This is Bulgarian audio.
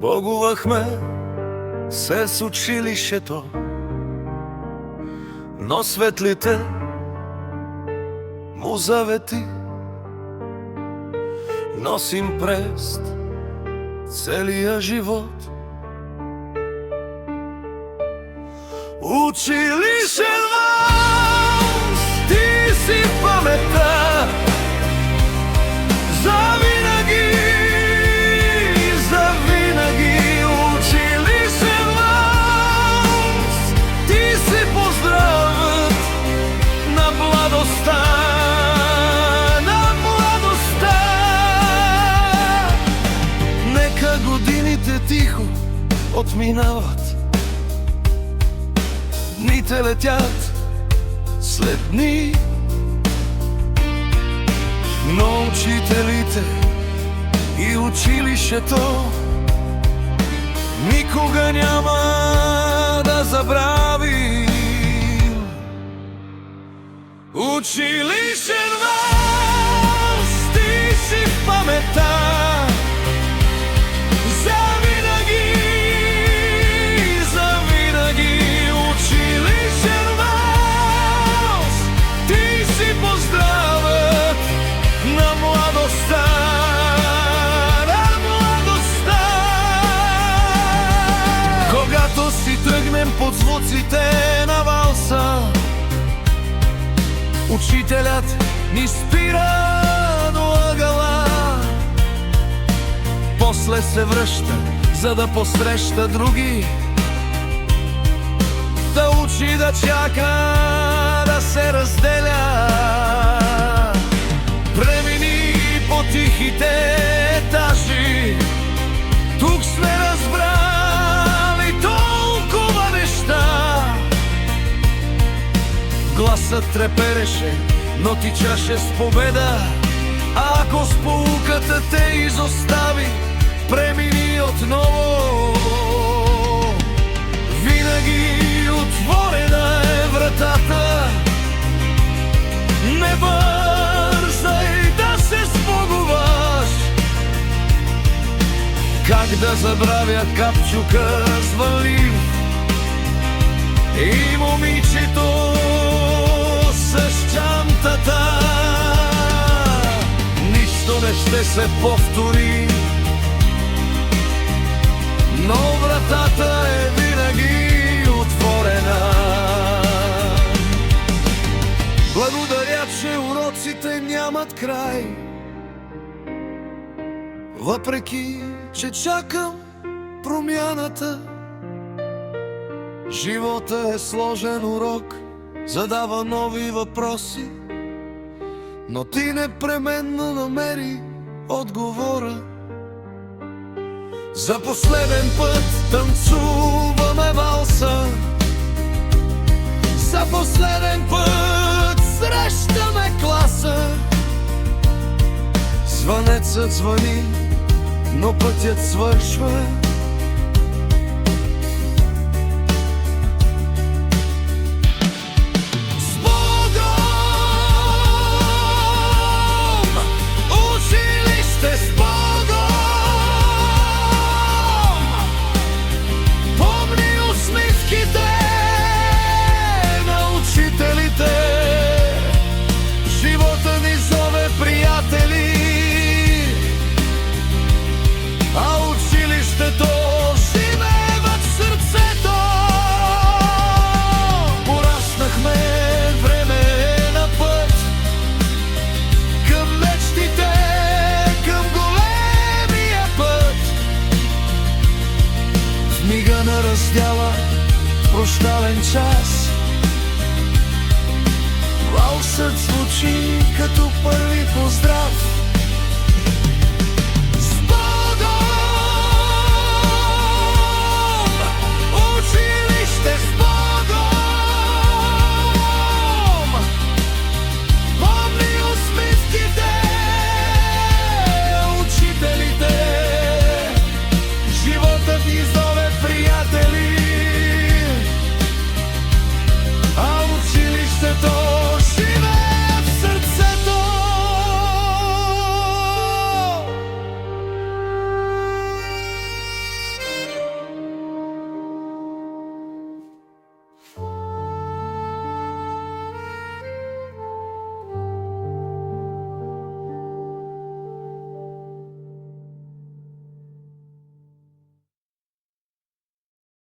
Збогувахме се с училището, но светлите му завети носим през целия живот. Училищен валс, ти си в паметта завинаги, завинаги. Училищен валс, ти си поздравът на младостта, на младостта. Нека годините тихо отминават, дните летят след дни, но учителите и училището никога няма да забравим. Училищен валс, ти си в паметта завинаги, завинаги. Училищен валс, ти си поздравът на младостта, на младостта. Когато си тръгнем под звуците на валса, учителят ни спира до ъгъла, после се връща, за да посреща други, да учи, да чака, да се разделя. Премини по тихите етажи, тук сме разбрали толкова неща. Гласът трепереше, но тичаше с победа. А ако сполуката те изостави, премини отново. Винаги отворена е вратата, не бързай да се спогуваш. Как да забравя капчука звънлив и момичето с чантата. Нищо не ще се повтори, но вратата е винаги отворена. Благодаря, че уроците нямат край, въпреки че чакам промяната. Живота е сложен урок, задава нови въпроси, но ти непременно намери отговора. За последен път танцуваме валса, за последен път срещаме класа. Звънецът звъни, но пътят свършва. Мига на раздяла прощален час, валсът звучи като първи поздрав.